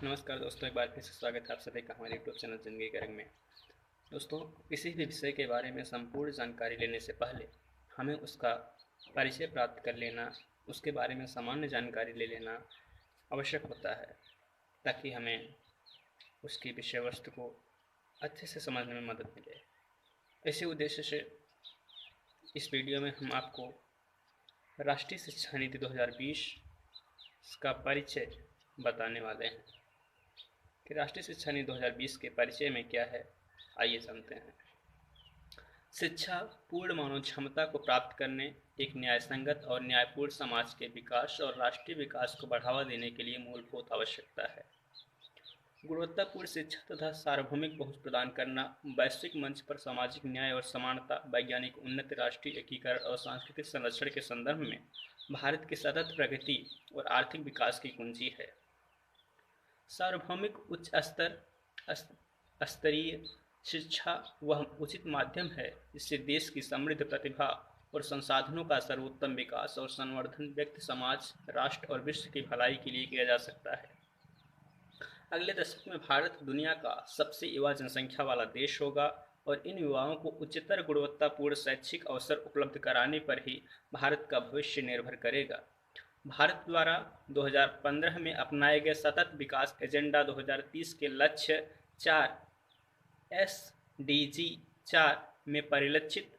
नमस्कार दोस्तों, एक बार फिर से स्वागत है आप सभी का हमारे यूट्यूब चैनल ज़िंदगी के रंग में। दोस्तों, किसी भी विषय के बारे में संपूर्ण जानकारी लेने से पहले हमें उसका परिचय प्राप्त कर लेना, उसके बारे में सामान्य जानकारी ले लेना आवश्यक होता है, ताकि हमें उसकी विषय वस्तु को अच्छे से समझने में मदद मिले। इसी उद्देश्य से इस वीडियो में हम आपको राष्ट्रीय शिक्षा नीति 2020 का परिचय बताने वाले हैं कि राष्ट्रीय शिक्षा नीति 2020 के परिचय में क्या है। आइए जानते हैं। शिक्षा पूर्ण मानव क्षमता को प्राप्त करने, एक न्यायसंगत और न्यायपूर्ण समाज के विकास और राष्ट्रीय विकास को बढ़ावा देने के लिए मूलभूत आवश्यकता है। गुणवत्तापूर्ण शिक्षा तथा सार्वभौमिक पहुंच प्रदान करना, वैश्विक मंच पर सामाजिक न्याय और समानता, वैज्ञानिक उन्नति, राष्ट्रीय एकीकरण और सांस्कृतिक संरक्षण के संदर्भ में भारत की सतत प्रगति और आर्थिक विकास की कुंजी है। सार्वभौमिक उच्च स्तरीय शिक्षा वह उचित माध्यम है जिससे देश की समृद्ध प्रतिभा और संसाधनों का सर्वोत्तम विकास और संवर्धन व्यक्ति, समाज, राष्ट्र और विश्व की भलाई के लिए किया जा सकता है। अगले दशक में भारत दुनिया का सबसे युवा जनसंख्या वाला देश होगा और इन युवाओं को उच्चतर गुणवत्तापूर्ण शैक्षिक अवसर उपलब्ध कराने पर ही भारत का भविष्य निर्भर करेगा। भारत द्वारा 2015 में अपनाए गए सतत विकास एजेंडा 2030 के लक्ष्य 4 SDG 4 में परिलक्षित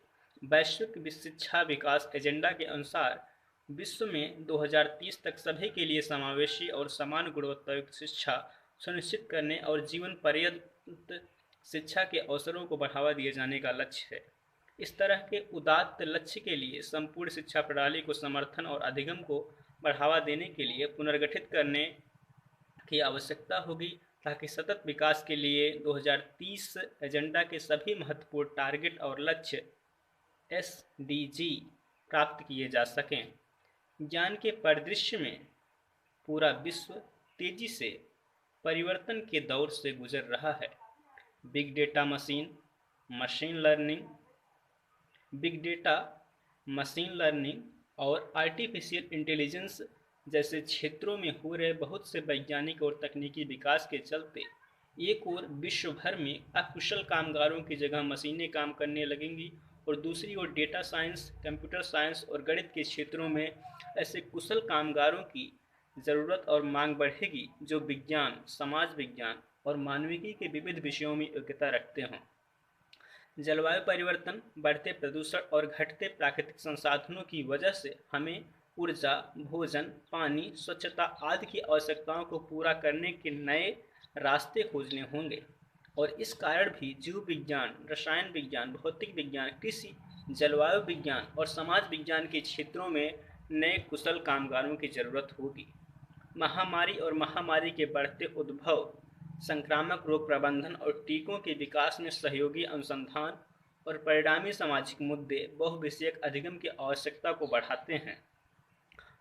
वैश्विक शिक्षा विकास एजेंडा के अनुसार विश्व में 2030 तक सभी के लिए समावेशी और समान गुणवत्तायुक्त शिक्षा सुनिश्चित करने और जीवन पर्यंत शिक्षा के अवसरों को बढ़ावा दिए जाने का लक्ष्य है। इस तरह के उदात्त लक्ष्य के लिए संपूर्ण शिक्षा प्रणाली को समर्थन और अधिगम को बढ़ावा देने के लिए पुनर्गठित करने की आवश्यकता होगी, ताकि सतत विकास के लिए 2030 एजेंडा के सभी महत्वपूर्ण टारगेट और लक्ष्य SDG प्राप्त किए जा सकें। ज्ञान के परिदृश्य में पूरा विश्व तेजी से परिवर्तन के दौर से गुजर रहा है। बिग डेटा मशीन लर्निंग और आर्टिफिशियल इंटेलिजेंस जैसे क्षेत्रों में हो रहे बहुत से वैज्ञानिक और तकनीकी विकास के चलते एक ओर विश्व भर में अकुशल कामगारों की जगह मशीनें काम करने लगेंगी और दूसरी ओर डेटा साइंस, कंप्यूटर साइंस और गणित के क्षेत्रों में ऐसे कुशल कामगारों की ज़रूरत और मांग बढ़ेगी जो विज्ञान, समाज विज्ञान और मानविकी के विविध विषयों में योग्यता रखते हों। जलवायु परिवर्तन, बढ़ते प्रदूषण और घटते प्राकृतिक संसाधनों की वजह से हमें ऊर्जा, भोजन, पानी, स्वच्छता आदि की आवश्यकताओं को पूरा करने के नए रास्ते खोजने होंगे और इस कारण भी जीव विज्ञान, रसायन विज्ञान, भौतिक विज्ञान, कृषि, जलवायु विज्ञान और समाज विज्ञान के क्षेत्रों में नए कुशल कामगारों की जरूरत होगी। महामारी और महामारी के बढ़ते उद्भव, संक्रामक रोग प्रबंधन और टीकों के विकास में सहयोगी अनुसंधान और परिणामी सामाजिक मुद्दे बहुविषयक अधिगम की आवश्यकता को बढ़ाते हैं।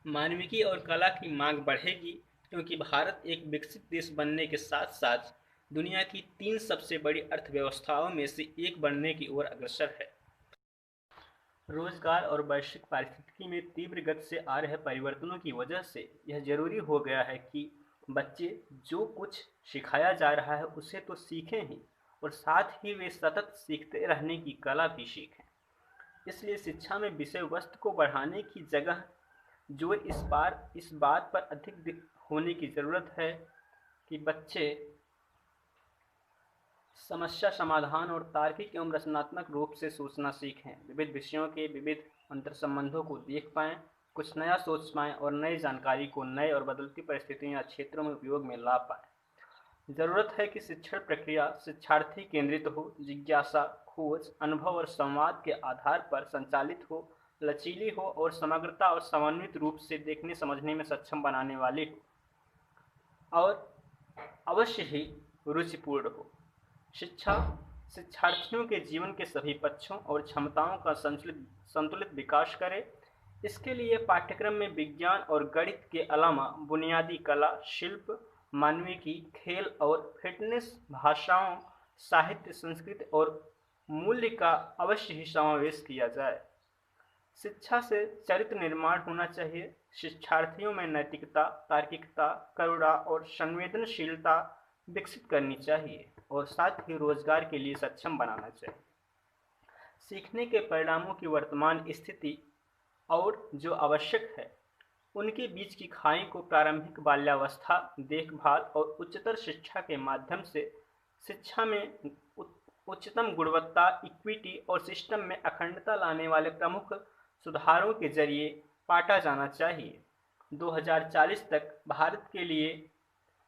मानविकी और कला की मांग बढ़ेगी क्योंकि भारत एक विकसित देश बनने के साथ साथ दुनिया की 3 सबसे बड़ी अर्थव्यवस्थाओं में से एक बनने की ओर अग्रसर है। रोजगार और वैश्विक पारिस्थितिकी में तीव्र गति से आ रहे परिवर्तनों की वजह से यह जरूरी हो गया है कि बच्चे जो कुछ सिखाया जा रहा है उसे तो सीखें ही और साथ ही वे सतत सीखते रहने की कला भी सीखें। इसलिए शिक्षा में विषय वस्तु को बढ़ाने की जगह जो इस बात पर अधिक होने की ज़रूरत है कि बच्चे समस्या समाधान और तार्किक एवं रचनात्मक रूप से सोचना सीखें, विविध विषयों के विविध अंतर्संबंधों को देख पाएँ, कुछ नया सोच पाएँ और नई जानकारी को नए और बदलती परिस्थितियों या क्षेत्रों में उपयोग में ला पाएँ। ज़रूरत है कि शिक्षण प्रक्रिया शिक्षार्थी केंद्रित हो, जिज्ञासा, खोज, अनुभव और संवाद के आधार पर संचालित हो, लचीली हो और समग्रता और समन्वित रूप से देखने समझने में सक्षम बनाने वाली हो और अवश्य ही रुचिपूर्ण हो। शिक्षा शिक्षार्थियों के जीवन के सभी पक्षों और क्षमताओं का संतुलित विकास करे। इसके लिए पाठ्यक्रम में विज्ञान और गणित के अलावा बुनियादी कला, शिल्प, मानविकी, खेल और फिटनेस, भाषाओं, साहित्य, संस्कृति और मूल्य का अवश्य ही समावेश किया जाए। शिक्षा से चरित्र निर्माण होना चाहिए। शिक्षार्थियों में नैतिकता, तार्किकता, करुणा और संवेदनशीलता विकसित करनी चाहिए और साथ ही रोजगार के लिए सक्षम बनाना चाहिए। सीखने के परिणामों की वर्तमान स्थिति और जो आवश्यक है उनके बीच की खाई को प्रारंभिक बाल्यावस्था, देखभाल और उच्चतर शिक्षा के माध्यम से शिक्षा में उच्चतम गुणवत्ता, इक्विटी और सिस्टम में अखंडता लाने वाले प्रमुख सुधारों के जरिए पाटा जाना चाहिए। 2040 तक भारत के लिए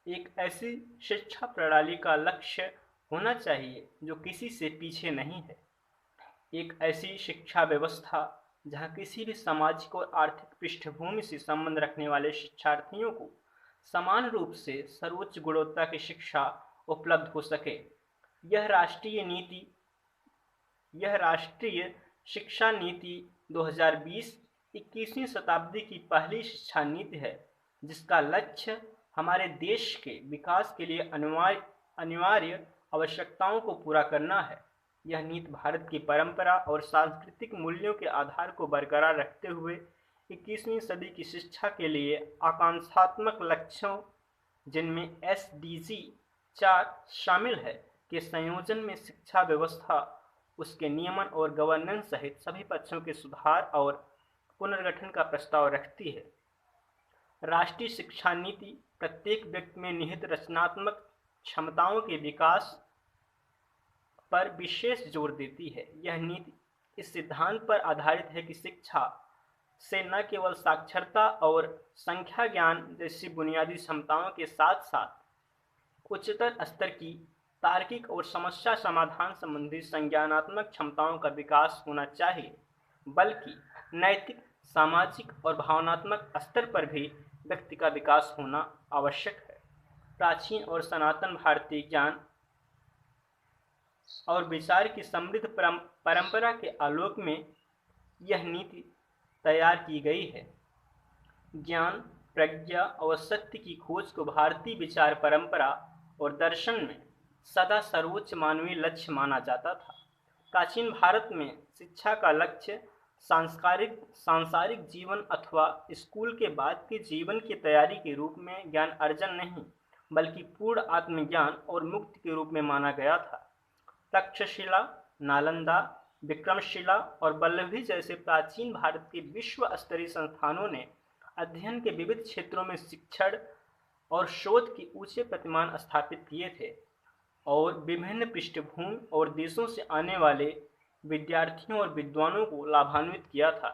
एक ऐसी शिक्षा प्रणाली का लक्ष्य होना चाहिए जो किसी से पीछे नहीं है। एक ऐसी शिक्षा व्यवस्था जहां किसी भी सामाजिक और आर्थिक पृष्ठभूमि से संबंध रखने वाले शिक्षार्थियों को समान रूप से सर्वोच्च गुणवत्ता की शिक्षा उपलब्ध हो सके। यह राष्ट्रीय शिक्षा नीति 2020 21वीं शताब्दी की पहली शिक्षा नीति है जिसका लक्ष्य हमारे देश के विकास के लिए अनिवार्य आवश्यकताओं को पूरा करना है। यह नीति भारत की परंपरा और सांस्कृतिक मूल्यों के आधार को बरकरार रखते हुए 21वीं सदी की शिक्षा के लिए आकांक्षात्मक लक्ष्यों, जिनमें SDG 4 शामिल है, के संयोजन में शिक्षा व्यवस्था, उसके नियमन और गवर्नेंस सहित सभी पक्षों के सुधार और पुनर्गठन का प्रस्ताव रखती है। राष्ट्रीय शिक्षा नीति प्रत्येक व्यक्ति में निहित रचनात्मक क्षमताओं के विकास पर विशेष जोर देती है। यह नीति इस सिद्धांत पर आधारित है कि शिक्षा से न केवल साक्षरता और संख्या ज्ञान जैसी बुनियादी क्षमताओं के साथ साथ उच्चतर स्तर की तार्किक और समस्या समाधान संबंधी संज्ञानात्मक क्षमताओं का विकास होना चाहिए, बल्कि नैतिक, सामाजिक और भावनात्मक स्तर पर भी व्यक्ति का विकास होना आवश्यक है। प्राचीन और सनातन भारतीय ज्ञान और विचार की समृद्ध परंपरा के आलोक में यह नीति तैयार की गई है। ज्ञान, प्रज्ञा और सत्य की खोज को भारतीय विचार परंपरा और दर्शन में सदा सर्वोच्च मानवीय लक्ष्य माना जाता था। प्राचीन भारत में शिक्षा का लक्ष्य सांसारिक जीवन अथवा स्कूल के बाद के जीवन की तैयारी के रूप में ज्ञान अर्जन नहीं, बल्कि पूर्ण आत्मज्ञान और मुक्ति के रूप में माना गया था। तक्षशिला, नालंदा, विक्रमशिला और वल्लभी जैसे प्राचीन भारत के विश्व स्तरीय संस्थानों ने अध्ययन के विविध क्षेत्रों में शिक्षण और शोध के ऊंचे प्रतिमान स्थापित किए थे और विभिन्न पृष्ठभूमि और देशों से आने वाले विद्यार्थियों और विद्वानों को लाभान्वित किया था।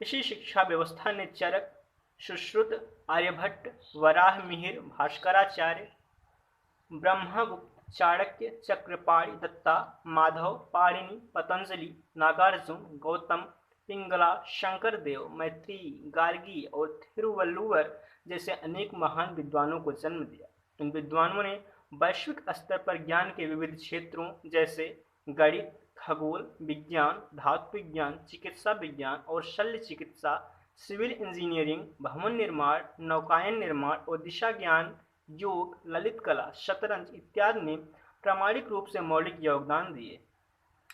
इसी शिक्षा व्यवस्था ने चरक, सुश्रुत, आर्यभट्ट, वराहमिहिर, भास्कराचार्य, ब्रह्मगुप्त, चाणक्य, चक्रपाणि, दत्ता, माधव, पाणिनि, पतंजलि, नागार्जुन, गौतम, पिंगला, शंकरदेव, मैत्रेयी, गार्गी और थिरुवल्लुवर जैसे अनेक महान विद्वानों को जन्म दिया। इन विद्वानों ने वैश्विक स्तर पर ज्ञान के विविध क्षेत्रों जैसे गणित, खगोल विज्ञान, धातु विज्ञान, चिकित्सा विज्ञान और शल्य चिकित्सा, सिविल इंजीनियरिंग, भवन निर्माण, नौकायन निर्माण और दिशा ज्ञान, योग, ललित कला, शतरंज इत्यादि ने प्रामाणिक रूप से मौलिक योगदान दिए।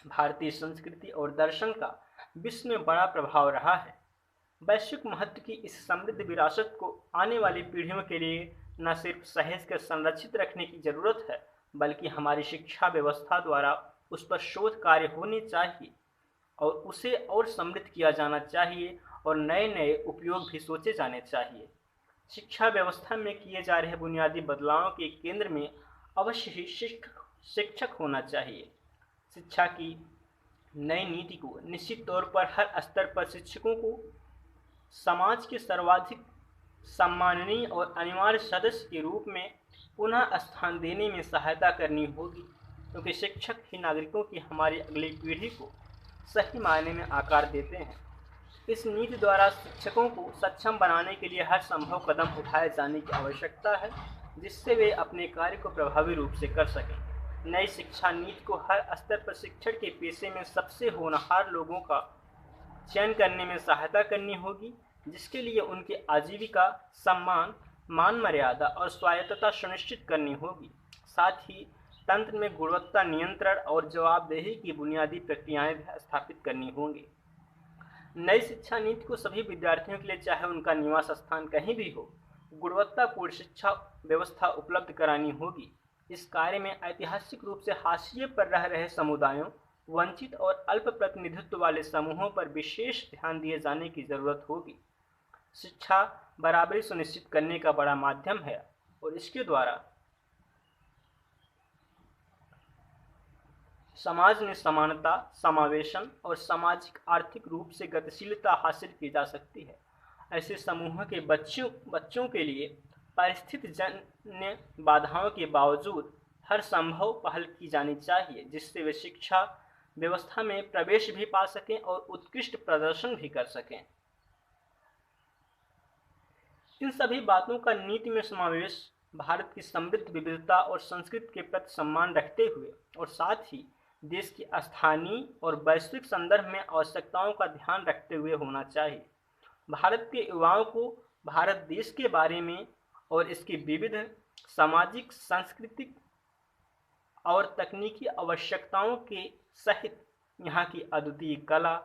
भारतीय संस्कृति और दर्शन का विश्व में बड़ा प्रभाव रहा है। वैश्विक महत्व की इस समृद्ध विरासत को आने वाली पीढ़ियों के लिए न सिर्फ सहेज कर संरक्षित रखने की जरूरत है, बल्कि हमारी शिक्षा व्यवस्था द्वारा उस पर शोध कार्य होने चाहिए और उसे और समृद्ध किया जाना चाहिए और नए नए उपयोग भी सोचे जाने चाहिए। शिक्षा व्यवस्था में किए जा रहे बुनियादी बदलावों के केंद्र में अवश्य ही शिक्षक होना चाहिए। शिक्षा की नई नीति को निश्चित तौर पर हर स्तर पर शिक्षकों को समाज के सर्वाधिक सम्माननीय और अनिवार्य सदस्य के रूप में पुनः स्थान देने में सहायता करनी होगी, क्योंकि शिक्षक ही नागरिकों की हमारी अगली पीढ़ी को सही मायने में आकार देते हैं। इस नीति द्वारा शिक्षकों को सक्षम बनाने के लिए हर संभव कदम उठाए जाने की आवश्यकता है, जिससे वे अपने कार्य को प्रभावी रूप से कर सकें। नई शिक्षा नीति को हर स्तर पर शिक्षण के पेशे में सबसे होनहार लोगों का चयन करने में सहायता करनी होगी, जिसके लिए उनकी आजीविका, सम्मान, मान मर्यादा और स्वायत्तता सुनिश्चित करनी होगी। साथ ही तंत्र में गुणवत्ता नियंत्रण और जवाबदेही की बुनियादी प्रक्रियाएं स्थापित करनी होंगी। नई शिक्षा नीति को सभी विद्यार्थियों के लिए, चाहे उनका निवास स्थान कहीं भी हो, गुणवत्तापूर्ण शिक्षा व्यवस्था उपलब्ध करानी होगी। इस कार्य में ऐतिहासिक रूप से हाशिए पर रह रहे समुदायों, वंचित और अल्प प्रतिनिधित्व वाले समूहों पर विशेष ध्यान दिए जाने की जरूरत होगी। शिक्षा बराबरी सुनिश्चित करने का बड़ा माध्यम है और इसके द्वारा समाज में समानता, समावेशन और सामाजिक आर्थिक रूप से गतिशीलता हासिल की जा सकती है। ऐसे समूहों के बच्चों के लिए परिस्थितिजन्य बाधाओं के बावजूद हर संभव पहल की जानी चाहिए, जिससे वे शिक्षा व्यवस्था में प्रवेश भी पा सकें और उत्कृष्ट प्रदर्शन भी कर सकें। इन सभी बातों का नीति में समावेश भारत की समृद्ध विविधता और संस्कृति के प्रति सम्मान रखते हुए और साथ ही देश की स्थानीय और वैश्विक संदर्भ में आवश्यकताओं का ध्यान रखते हुए होना चाहिए। भारत के युवाओं को भारत देश के बारे में और इसकी विविध सामाजिक, सांस्कृतिक और तकनीकी आवश्यकताओं के सहित यहाँ की अद्वितीय कला,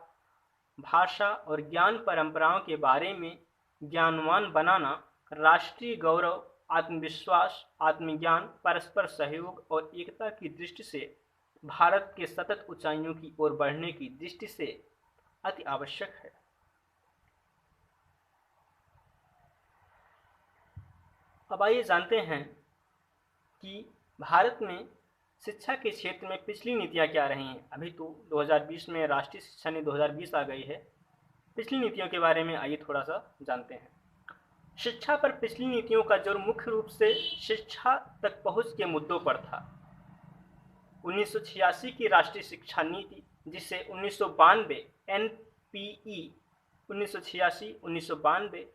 भाषा और ज्ञान परंपराओं के बारे में ज्ञानवान बनाना राष्ट्रीय गौरव, आत्मविश्वास, आत्मज्ञान, परस्पर सहयोग और एकता की दृष्टि से भारत के सतत ऊंचाइयों की ओर बढ़ने की दृष्टि से अति आवश्यक है। अब आइए जानते हैं कि भारत में शिक्षा के क्षेत्र में पिछली नीतियां क्या रही हैं। अभी तो 2020 में राष्ट्रीय शिक्षा नीति 2020 आ गई है। पिछली नीतियों के बारे में आइए थोड़ा सा जानते हैं। शिक्षा पर पिछली नीतियों का जोर मुख्य रूप से शिक्षा तक पहुंच के मुद्दों पर था। 1986 की राष्ट्रीय शिक्षा नीति, जिसे 1992 NPE 1986-1992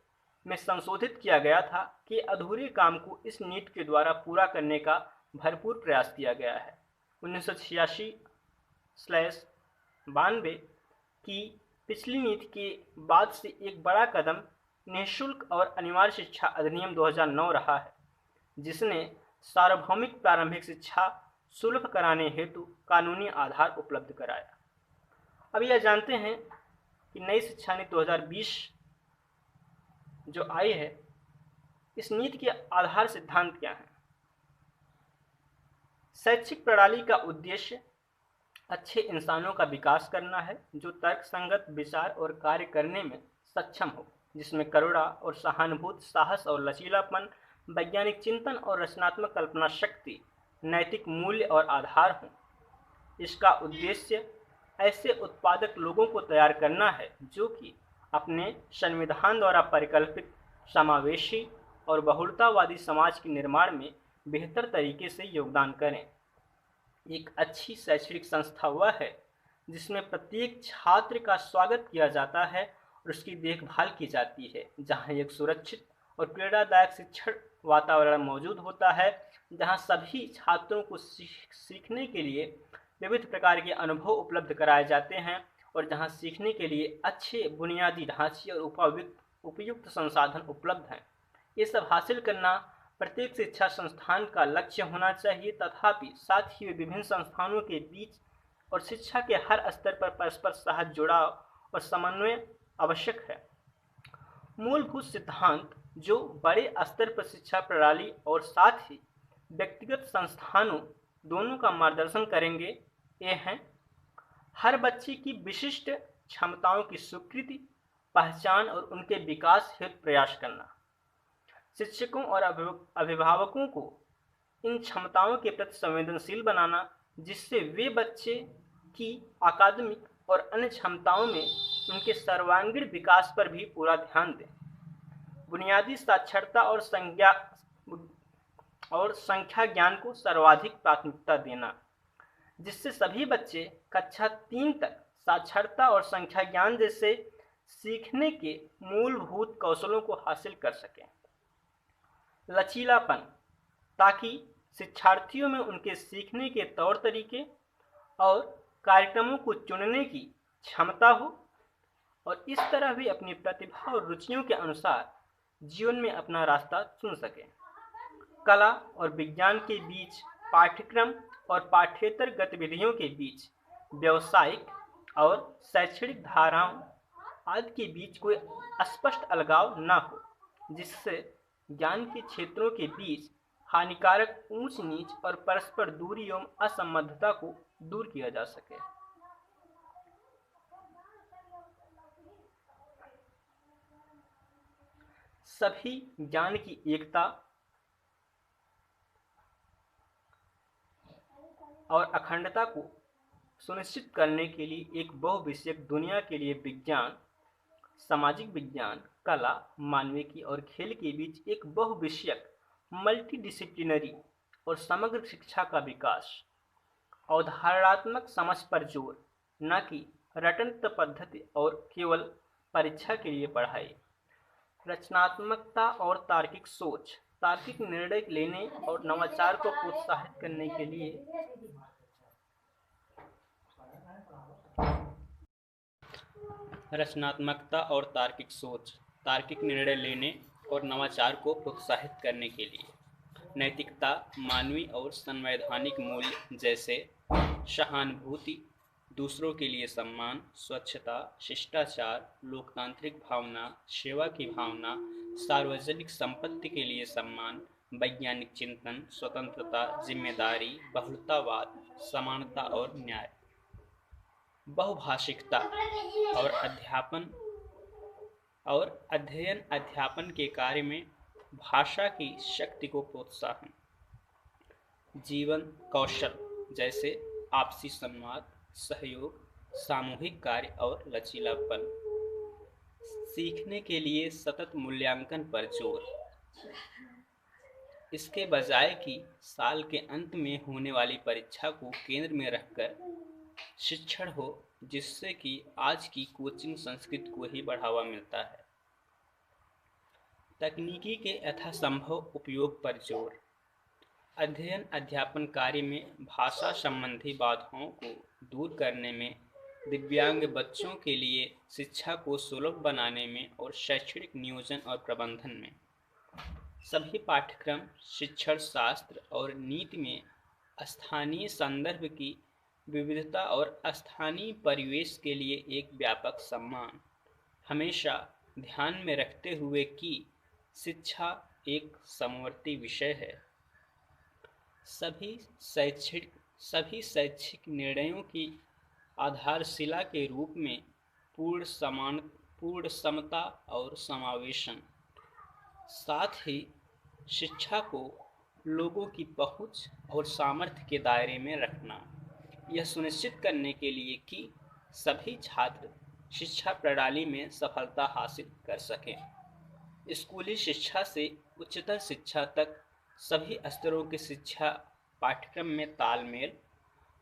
में संशोधित किया गया था, कि अधूरे काम को इस नीति के द्वारा पूरा करने का भरपूर प्रयास किया गया है। 1986/92 की पिछली नीति के बाद से एक बड़ा कदम निःशुल्क और अनिवार्य शिक्षा अधिनियम 2009 रहा है, जिसने सार्वभौमिक प्रारंभिक शिक्षा सुलभ कराने हेतु कानूनी आधार उपलब्ध कराया। अब यह जानते हैं कि नई शिक्षा नीति 2020 जो आई है, इस नीति के आधार सिद्धांत क्या हैं। शैक्षिक प्रणाली का उद्देश्य अच्छे इंसानों का विकास करना है, जो तर्कसंगत विचार और कार्य करने में सक्षम हो, जिसमें करुणा और सहानुभूति, साहस और लचीलापन, वैज्ञानिक चिंतन और रचनात्मक कल्पना शक्ति, नैतिक मूल्य और आधार हों। इसका उद्देश्य ऐसे उत्पादक लोगों को तैयार करना है जो कि अपने संविधान द्वारा परिकल्पित समावेशी और बहुलतावादी समाज के निर्माण में बेहतर तरीके से योगदान करें। एक अच्छी शैक्षणिक संस्था वह है जिसमें प्रत्येक छात्र का स्वागत किया जाता है और उसकी देखभाल की जाती है, जहां एक सुरक्षित और प्रेरणादायक शिक्षण वातावरण मौजूद होता है, जहां सभी छात्रों को सीखने के लिए विविध प्रकार के अनुभव उपलब्ध कराए जाते हैं और जहां सीखने के लिए अच्छे बुनियादी ढांचे और उपयुक्त संसाधन उपलब्ध हैं। ये सब हासिल करना प्रत्येक शिक्षा संस्थान का लक्ष्य होना चाहिए। तथापि साथ ही विभिन्न संस्थानों के बीच और शिक्षा के हर स्तर पर परस्पर सहज जुड़ाव और समन्वय आवश्यक है। मूलभूत सिद्धांत जो बड़े स्तर पर शिक्षा प्रणाली और साथ ही व्यक्तिगत संस्थानों दोनों का मार्गदर्शन करेंगे, ये हैं: हर बच्चे की विशिष्ट क्षमताओं की स्वीकृति, पहचान और उनके विकास हेतु प्रयास करना, शिक्षकों और अभिभावकों को इन क्षमताओं के प्रति संवेदनशील बनाना, जिससे वे बच्चे की अकादमिक और अन्य क्षमताओं में उनके सर्वांगीण विकास पर भी पूरा ध्यान दें। बुनियादी साक्षरता और संख्या ज्ञान को सर्वाधिक प्राथमिकता देना, जिससे सभी बच्चे कक्षा 3 तक साक्षरता और संख्या ज्ञान जैसे सीखने के मूलभूत कौशलों को हासिल कर सकें। लचीलापन, ताकि शिक्षार्थियों में उनके सीखने के तौर तरीके और कार्यक्रमों को चुनने की क्षमता हो और इस तरह भी अपनी प्रतिभा और रुचियों के अनुसार जीवन में अपना रास्ता चुन सकें। कला और विज्ञान के बीच पाठ्यक्रम और पाठ्येतर गतिविधियों के बीच व्यावसायिक और शैक्षणिक धाराओं आदि के बीच कोई स्पष्ट अलगाव न हो, जिससे ज्ञान के क्षेत्रों के बीच हानिकारक ऊंच नीच और परस्पर दूरी एवं असंबद्धता को दूर किया जा सके। सभी ज्ञान की एकता और अखंडता को सुनिश्चित करने के लिए एक बहुविषयक दुनिया के लिए विज्ञान, सामाजिक विज्ञान, कला, मानविकी और खेल के बीच एक बहुविषयक मल्टीडिसिप्लिनरी और समग्र शिक्षा का विकास, अवधारणात्मक समझ पर जोर, न कि रटंत पद्धति और केवल परीक्षा के लिए पढ़ाई, रचनात्मकता और तार्किक सोच, तार्किक निर्णय लेने और नवाचार को प्रोत्साहित करने के लिए रचनात्मकता और तार्किक सोच, तार्किक निर्णय लेने और नवाचार को प्रोत्साहित करने के लिए नैतिकता, मानवीय और संवैधानिक मूल्य जैसे सहानुभूति, दूसरों के लिए सम्मान, स्वच्छता, शिष्टाचार, लोकतांत्रिक भावना, सेवा की भावना, सार्वजनिक संपत्ति के लिए सम्मान, वैज्ञानिक चिंतन, स्वतंत्रता, जिम्मेदारी, बहुलतावाद, समानता और न्याय, बहुभाषिकता और अध्ययन अध्यापन के कार्य में भाषा की शक्ति को प्रोत्साहन, जीवन कौशल जैसे आपसी संवाद, सहयोग, सामूहिक कार्य और लचीलापन, सीखने के लिए सतत मूल्यांकन पर जोर, इसके बजाय कि साल के अंत में होने वाली परीक्षा को केंद्र में रखकर शिक्षण हो, जिससे कि आज की कोचिंग संस्कृति को ही बढ़ावा मिलता है। तकनीकी के यथासंभव उपयोग पर जोर, अध्ययन अध्यापन कार्य में भाषा संबंधी बाधाओं को दूर करने में, दिव्यांग बच्चों के लिए शिक्षा को सुलभ बनाने में और शैक्षणिक नियोजन और प्रबंधन में। सभी पाठ्यक्रम शिक्षण शास्त्र और नीति में स्थानीय संदर्भ की विविधता और स्थानीय परिवेश के लिए एक व्यापक सम्मान, हमेशा ध्यान में रखते हुए कि शिक्षा एक समवर्ती विषय है। सभी शैक्षिक निर्णयों की आधारशिला के रूप में पूर्ण समता और समावेशन, साथ ही शिक्षा को लोगों की पहुंच और सामर्थ्य के दायरे में रखना, यह सुनिश्चित करने के लिए कि सभी छात्र शिक्षा प्रणाली में सफलता हासिल कर सकें। स्कूली शिक्षा से उच्चतर शिक्षा तक सभी स्तरों की शिक्षा पाठ्यक्रम में तालमेल,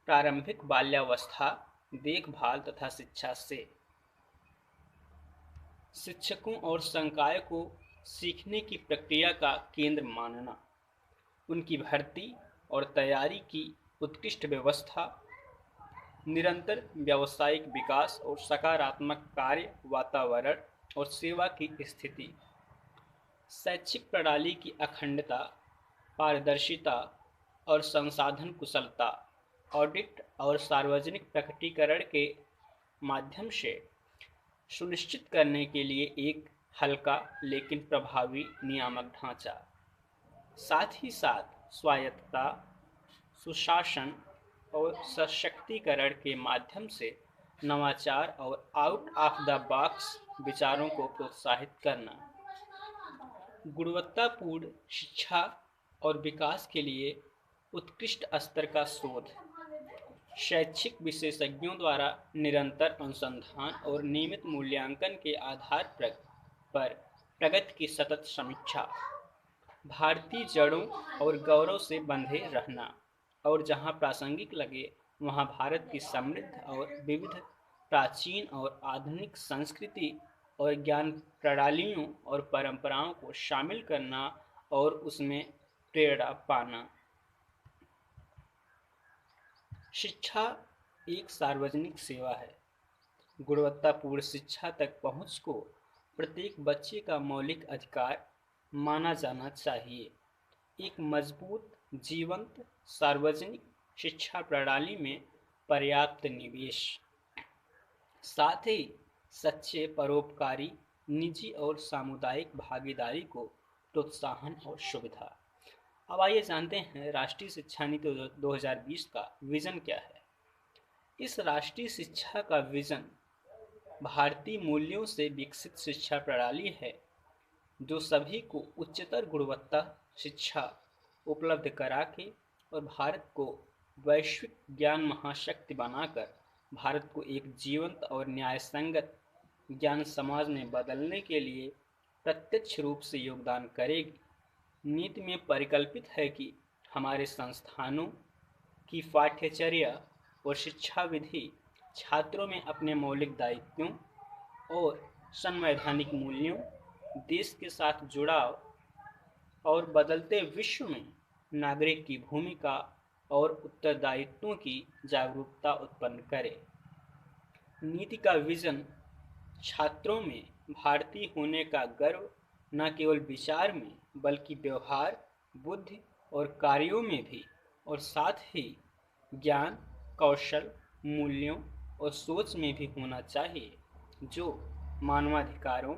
प्रारंभिक बाल्यावस्था, देखभाल तथा शिक्षा से शिक्षकों और संकाय को सीखने की प्रक्रिया का केंद्र मानना, उनकी भर्ती और तैयारी की उत्कृष्ट व्यवस्था, निरंतर व्यावसायिक विकास और सकारात्मक कार्य वातावरण और सेवा की स्थिति, शैक्षिक प्रणाली की अखंडता, पारदर्शिता और संसाधन कुशलता, ऑडिट और सार्वजनिक प्रकटीकरण के माध्यम से सुनिश्चित करने के लिए एक हल्का लेकिन प्रभावी नियामक ढांचा, साथ ही साथ स्वायत्तता, सुशासन और सशक्तिकरण के माध्यम से नवाचार और आउट ऑफ द बॉक्स विचारों को प्रोत्साहित करना, गुणवत्तापूर्ण शिक्षा और विकास के लिए उत्कृष्ट स्तर का शोध, शैक्षिक विशेषज्ञों द्वारा निरंतर अनुसंधान और नियमित मूल्यांकन के आधार पर प्रगति की सतत समीक्षा, भारतीय जड़ों और गौरव से बंधे रहना और जहां प्रासंगिक लगे वहां भारत की समृद्ध और विविध प्राचीन और आधुनिक संस्कृति और ज्ञान प्रणालियों और परंपराओं को शामिल करना और उसमें प्रेरणा पाना। शिक्षा एक सार्वजनिक सेवा है। गुणवत्तापूर्ण शिक्षा तक पहुंच को प्रत्येक बच्चे का मौलिक अधिकार माना जाना चाहिए। एक मजबूत, जीवंत सार्वजनिक शिक्षा प्रणाली में पर्याप्त निवेश, साथ ही सच्चे परोपकारी, निजी और सामुदायिक भागीदारी को प्रोत्साहन और सुविधा। अब आइए जानते हैं राष्ट्रीय शिक्षा नीति 2020 का विजन क्या है। इस राष्ट्रीय शिक्षा का विजन भारतीय मूल्यों से विकसित शिक्षा प्रणाली है जो सभी को उच्चतर गुणवत्ता शिक्षा उपलब्ध करा के और भारत को वैश्विक ज्ञान महाशक्ति बनाकर भारत को एक जीवंत और न्यायसंगत ज्ञान समाज में बदलने के लिए प्रत्यक्ष रूप से योगदान करेगी। नीति में परिकल्पित है कि हमारे संस्थानों की पाठ्यचर्या और शिक्षा विधि छात्रों में अपने मौलिक दायित्वों और संवैधानिक मूल्यों, देश के साथ जुड़ाव और बदलते विश्व में नागरिक की भूमिका और उत्तरदायित्वों की जागरूकता उत्पन्न करे। नीति का विजन छात्रों में भारतीय होने का गर्व न केवल विचार में बल्कि व्यवहार, बुद्धि और कार्यों में भी, और साथ ही ज्ञान, कौशल, मूल्यों और सोच में भी होना चाहिए जो मानवाधिकारों,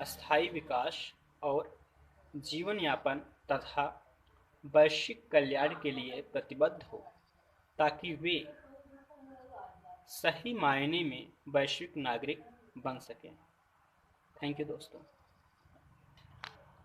स्थायी विकास और जीवन यापन तथा वैश्विक कल्याण के लिए प्रतिबद्ध हो, ताकि वे सही मायने में वैश्विक नागरिक बन सकें। थैंक यू दोस्तों।